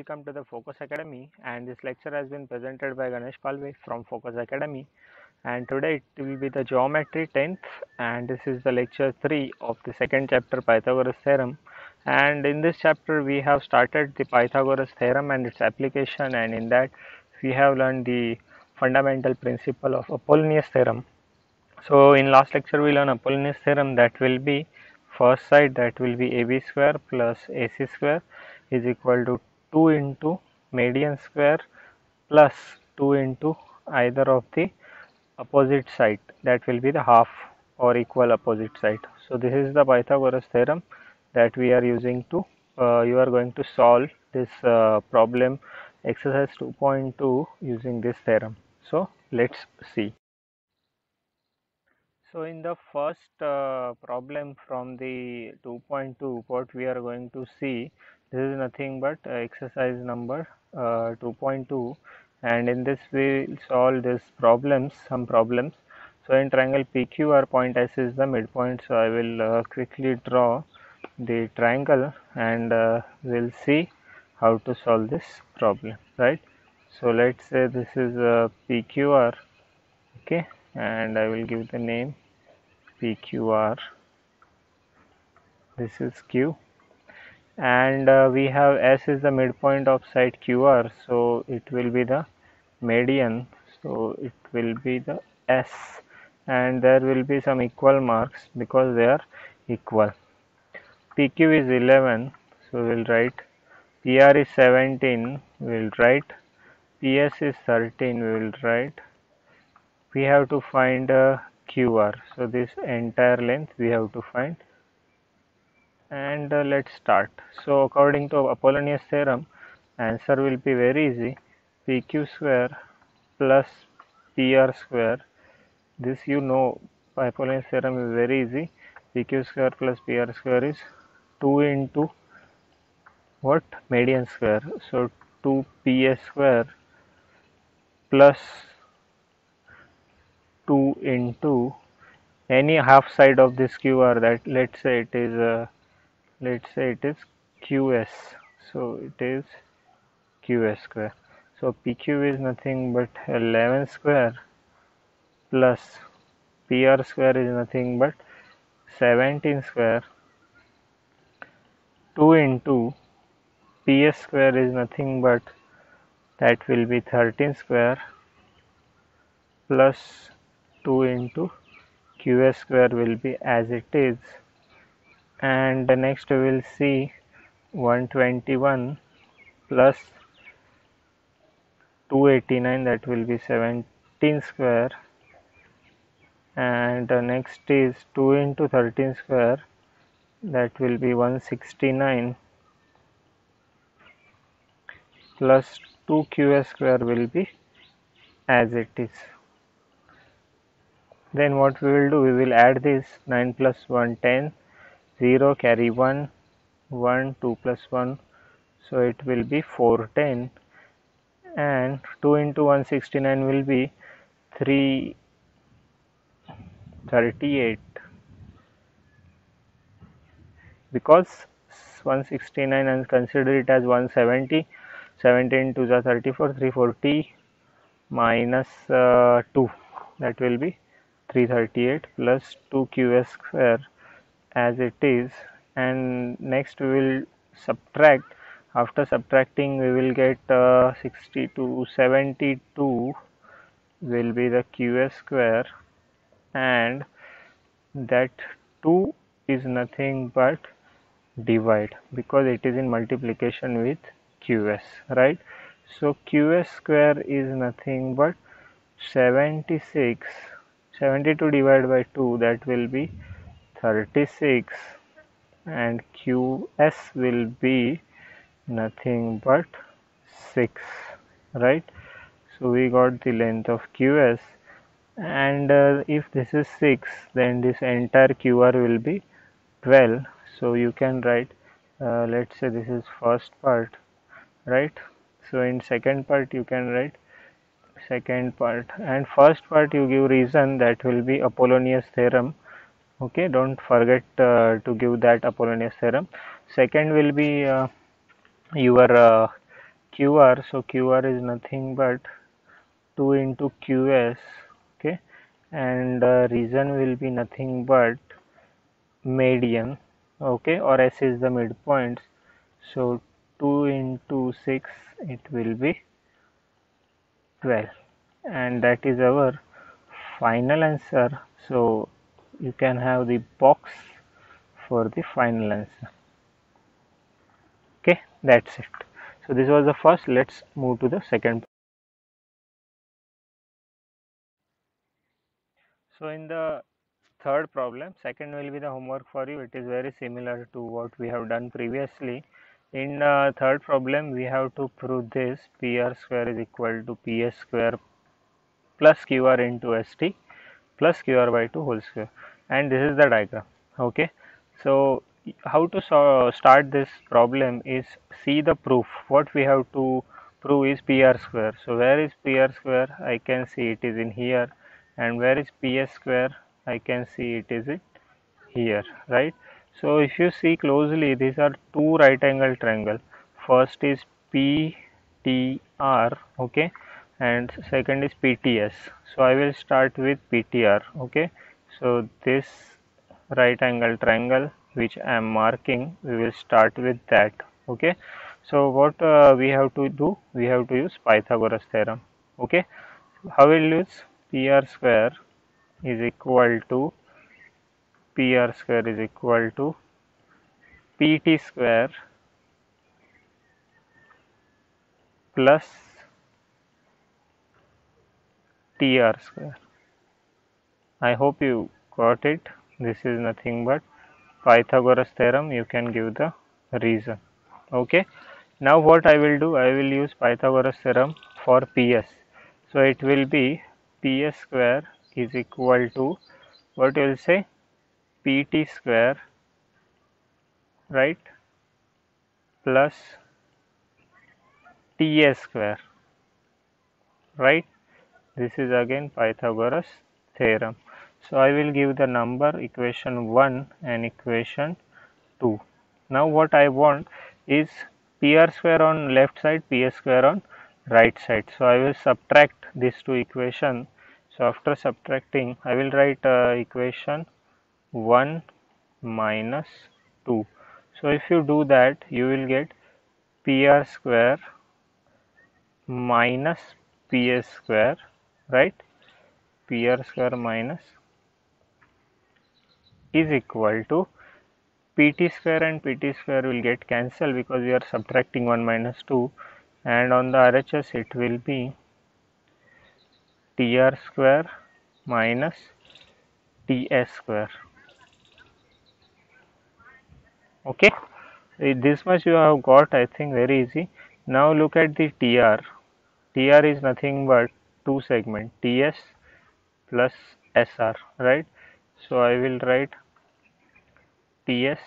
welcome to the Focus Academy, and this lecture has been presented by Ganesh Palve from Focus Academy, and today it will be the Geometry 10th, and this is the lecture 3 of the second chapter, Pythagoras Theorem. And in this chapter we have started the Pythagoras Theorem and its application, and in that we have learned the fundamental principle of Apollonius Theorem. So in last lecture we learned Apollonius Theorem, that will be first side, that will be AB square plus AC square is equal to 2 into median square plus 2 into either of the opposite side, that will be the half or equal opposite side. So this is the Pythagoras theorem that we are using to you are going to solve this problem exercise 2.2 using this theorem. So let's see. So in the first problem from the 2.2, what we are going to see, this is nothing but exercise number 2.2, and in this we will solve this some problems. So in triangle PQR, point S is the midpoint, so I will quickly draw the triangle and we'll see how to solve this problem, right? So let's say this is PQR, okay, and I will give the name PQR. This is Q, and we have S is the midpoint of side QR, so it will be the median, so it will be the S, and there will be some equal marks because they are equal. PQ is 11, so we will write. PR is 17, we will write. PS is 13, we will write. We have to find QR, so this entire length we have to find, and let's start. So according to Apollonius theorem, answer will be very easy. PQ square plus PR square, this you know, Apollonius theorem is very easy. PQ square plus PR square is 2 into what? Median square, so 2PS square plus 2 into any half side of this QR, that let's say it is QS, so it is QS square. So PQ is nothing but 11 square plus PR square is nothing but 17 square, 2 into PS square is nothing but that will be 13 square plus 2 into QS square will be as it is, and the next we will see 121 plus 289, that will be 17 square, and the next is 2 into 13 square, that will be 169 plus 2 QS square will be as it is. Then what we will do, we will add this 9 plus 1 10, 0 carry 1, 1 2 plus 1, so it will be 410, and 2 into 169 will be 338, because 169 and consider it as 170, 17 to the 34, 340 minus 2, that will be 338 plus 2 QS square as it is, and next we will subtract. After subtracting we will get 62, 72 will be the QS square, and that 2 is nothing but divide because it is in multiplication with QS, right? So QS square is nothing but 76, 72 divided by 2, that will be 36, and QS will be nothing but 6, right? So we got the length of QS, and if this is 6, then this entire QR will be 12. So you can write, let's say this is first part, right? So in second part you can write second part, and first part you give reason, that will be Apollonius theorem, okay, don't forget to give that Apollonius theorem. Second will be your QR, so QR is nothing but 2 into QS, okay, and reason will be nothing but median, okay, or S is the midpoint, so 2 into 6 it will be 12, and that is our final answer. So you can have the box for the final answer. Okay, that's it. So this was the first. Let's move to the second. So in the third problem, second will be the homework for you. It is very similar to what we have done previously. In third problem, we have to prove this PR square is equal to PS square plus QR into ST plus QR by 2 whole square, and this is the diagram. Okay, so how to start this problem is see the proof. What we have to prove is PR square. So where is PR square? I can see it is in here, and where is PS square? I can see it is in here, right? So if you see closely, these are two right angle triangle. First is PTR, okay, and second is PTS. So I will start with PTR, okay. So this right angle triangle which I am marking, we will start with that, okay. So what we have to do? We have to use Pythagoras theorem, okay. How will use PR square is equal to PR square is equal to PT square plus TR square. I hope you got it. This is nothing but Pythagoras theorem. You can give the reason. Okay. Now what I will do? I will use Pythagoras theorem for PS. So it will be PS square is equal to what you will say PT square, right, plus TS square, right. This is again Pythagoras theorem. So I will give the number equation 1 and equation 2. Now what I want is PR square on left side, PS square on right side. So I will subtract these two equations. So after subtracting, I will write equation 1 minus 2. So if you do that, you will get PR square minus PS square, right? PR square minus is equal to PT square and PT square will get cancelled because we are subtracting 1 minus 2, and on the RHS it will be TR square minus TS square. Okay, this much you have got, I think, very easy. Now look at the TR. TR is nothing but two segment TS plus SR, right? So I will write TS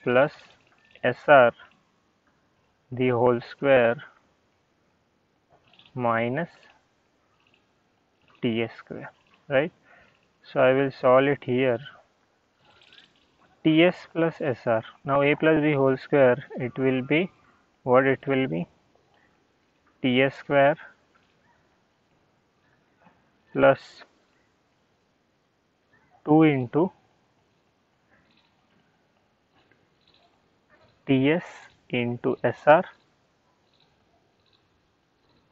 plus SR the whole square minus TS square, right? So I will solve it here. TS plus SR. Now A plus B whole square, it will be what it will be? TS square plus 2 into TS into SR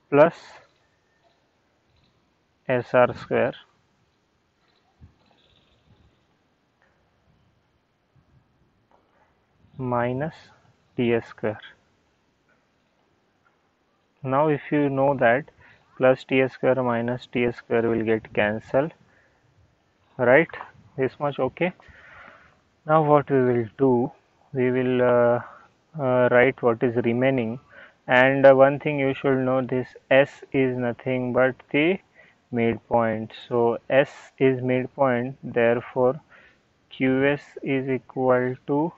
plus SR square minus TS square. Now if you know that plus TS square minus TS square will get cancelled, right? This much okay. Now what we will do, we will write what is remaining, and one thing you should know, this S is nothing but the midpoint. So S is midpoint, therefore QS is equal to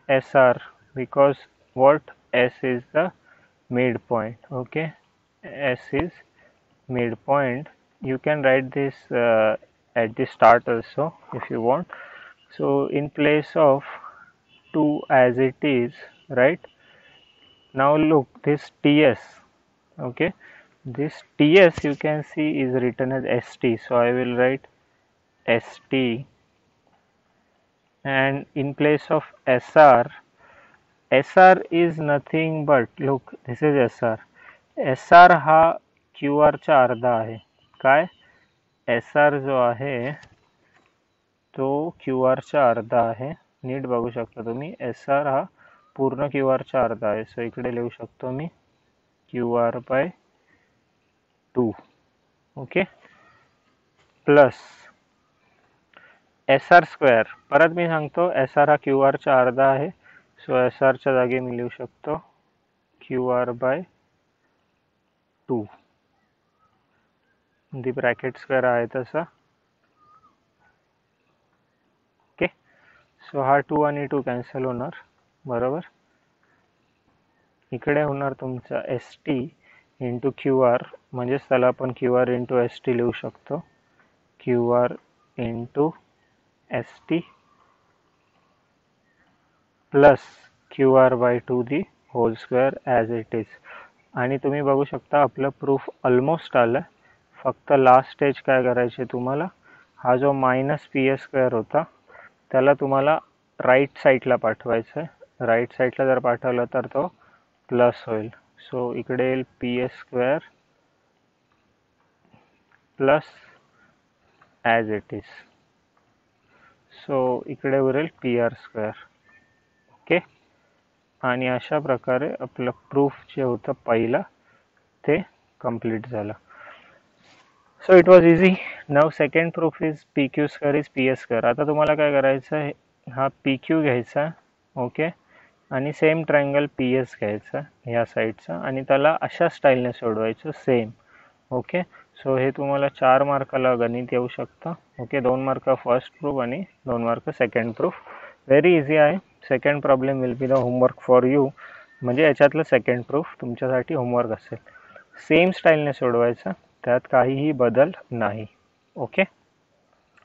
SR, because what, S is the midpoint, okay, S is midpoint. You can write this at the start also if you want. So in place of 2 as it is, right, Now look, this TS, okay, this TS you can see is written as ST, so I will write ST, and in place of SR, SR is nothing but, look, this is SR. SR हा QR चा अर्धा आहे. काय? SR जो आहे तो QR चा अर्धा आहे. नीट बघू शकता तुम्ही. SR हा पूर्ण QR चा अर्धा आहे. सो इकडे लिहू शकतो मी QR by 2. Okay, plus SR square. परत मी सांगतो, SR हा QR चा अर्धा आहे. सो SR च्या जागी मी लिहू शकतो QR by 2. The bracket square आहे तसा. ओके, सो हा 2 आणि 2 कॅन्सल होणार, बरोबर. इकडे होणार तुमचा ST इंटू QR, म्हणजेच त्याला आपण QR इंटू ST लिहू शकतो. QR into ST plus QR by 2 the whole square as it is. आणि तुम्ही बघू शकता आपलं प्रूफ ऑलमोस्ट आलं. फक्त लास्ट स्टेज काय करायचे तुम्हाला, हा जो मायनस PS² होता त्याला तुम्हाला राईट साईडला पाठवायचं आहे. राईट साईडला जर पाठवलं तर तो प्लस होईल. सो इकडे येईल PS² plus as it is. So इकडे उरेल PR². ओके, आणि अशा प्रकारे आपलं प्रूफ जे होतं पहिलं ते कंप्लीट झालं. So it was easy. Now second proof is PQ² is PS². आता तुम्हाला काय करायचं आहे, हा PQ घ्यायचा, ओके, आणि सेम ट्रायंगल PS घ्यायचा ह्या साईडचा आणि त्याला अशा स्टाईलने सोडवायचं सेम. ओके, सो हे तुम्हाला 4 मार्काला गणित येऊ शकतं. ओके, 2 मार्क फर्स्ट प्रूफ आणि 2 mark second proof. Very easy आहे. Second problem will be the homework for you. म्हणजे याच्यातलं सेकंड प्रूफ तुमच्यासाठी होमवर्क असेल. सेम स्टाईलने सोडवायचं, त्यात काहीही बदल नाही. ओके,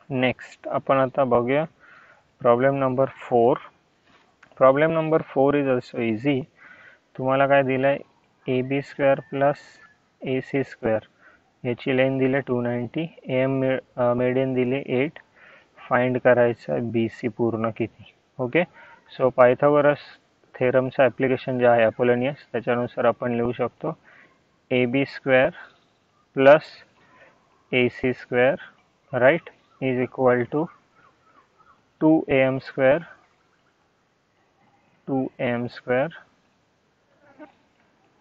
नेक्स्ट आपण आता बघूया problem number 4. Problem number 4 is also easy. तुम्हाला काय दिलं आहे, AB² प्लस AC². याची लेंथ दिली 290. AM मेडियन दिले 8. फाइंड करायचं BC पूर्ण किती. ओके, सो पायथागोरस थेरमचं ॲप्लिकेशन जे आहे अपोलोनियस, त्याच्यानुसार आपण लिहू शकतो AB² plus AC² right is equal to 2AM²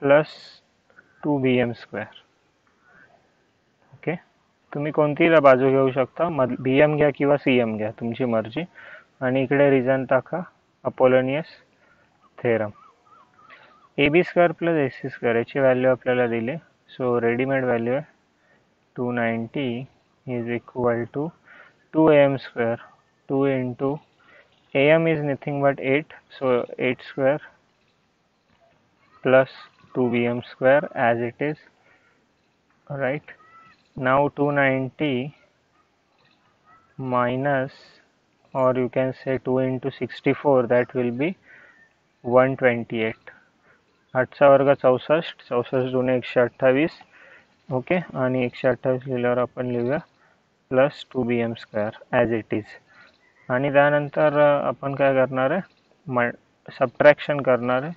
plus 2BM². Okay, तुम्ही कोणतीही बाजू घेऊ शकता, BM घ्या किंवा CM घ्या, तुमची मर्जी. आणि इकडे रिझन टाका Apollonius theorem. AB² plus AC² याची व्हॅल्यू आपल्याला दिली. सो रेडीमेड व्हॅल्यू आहे 290 is equal to 2AM². 2 into AM is nothing but 8, so 8² plus 2BM² as it is, right. Now 290 minus, or you can say 2 into 64, that will be 128. 8 चा वर्ग 64, 64 दुने 128. Okay, आणि 128 लिहिल्यावर आपण लिहूया plus 2BM² as it is. आणि त्यानंतर आपण काय करणार आहे, सबट्रॅक्शन करणार आहे.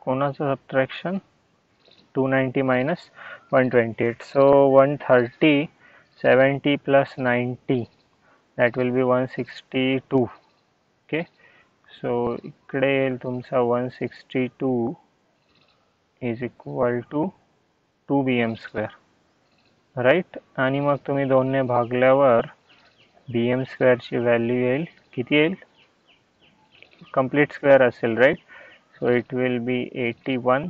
कोणाचं subtraction, 290 minus 128. So 130, 70 plus 90, that will be 162. Okay, so इकडे येईल तुमचा 162 is equal to 2BM², right. आणि मग तुम्ही 2ने भागल्यावर BM² ची व्हॅल्यू येईल, किती येईल, कंप्लीट स्क्वेअर असेल, right. So it will be 81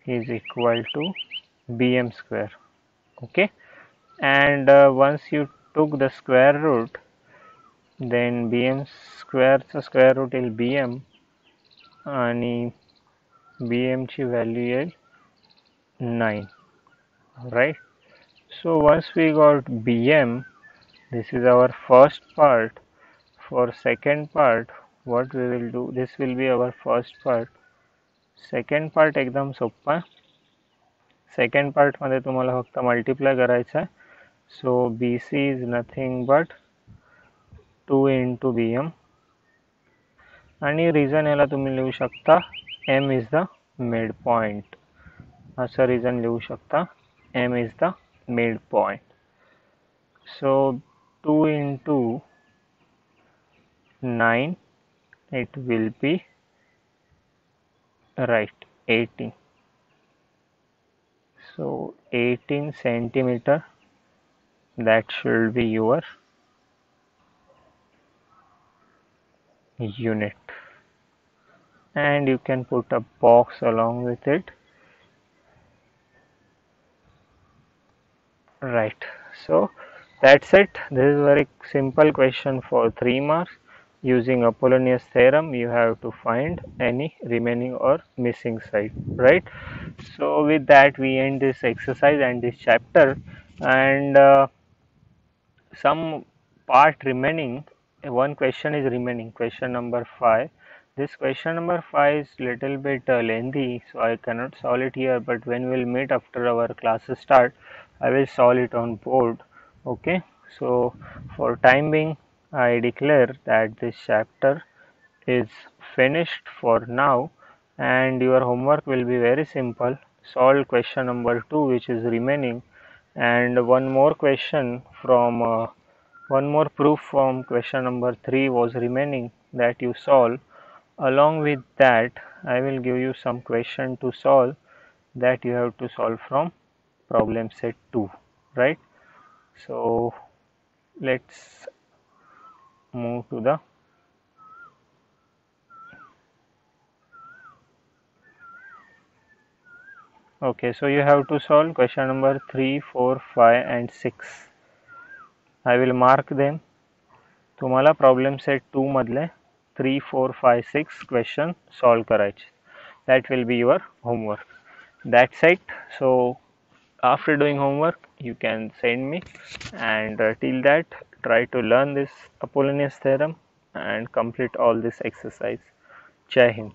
is equal to BM². Okay, and once you took the square root, then BM² चा square root येईल BM आणि BM ची व्हॅल्यू येईल 9, right. So once we got BM, this is our first part. For second part what we will do, this will be our first part. Second part एकदम सोपा आहे. Second पार्टमध्ये तुम्हाला फक्त multiply करायचं आहे. So B C is nothing but 2 into B M आणि reason याला तुम्ही लिहू शकता M is the mid point. असं रिझन लिहू शकता, M is the mid point. So 2 into 9 it will be right 18. So 18 centimeter, that should be your unit, and you can put a box along with it. Right, so that's it. This is very simple question for 3 marks. Using Apollonius theorem, you have to find any remaining or missing side, right? So with that we end this exercise and this chapter, and some part remaining. One question is remaining, question number 5. This question number 5 is little bit lengthy, so I cannot solve it here, but when we will meet after our classes start, I will solve it on board. Okay, so for time being I declare that this chapter is finished for now, and your homework will be very simple. Solve question number 2 which is remaining, and one more question from one more proof from question number 3 was remaining, that you solve. Along with that, I will give you some question to solve, that you have to solve from problem set 2, right? So let's move to the okay. So you have to solve question number 3, 4, 5 and 6. I will mark them. तुम्हाला problem set 2 मधले 3, 4, 5, 6 question solve करायचे. That will be your homework. That's it. So after doing homework you can send me, and till that try to learn this Apollonius theorem and complete all this exercise. Jai Hind.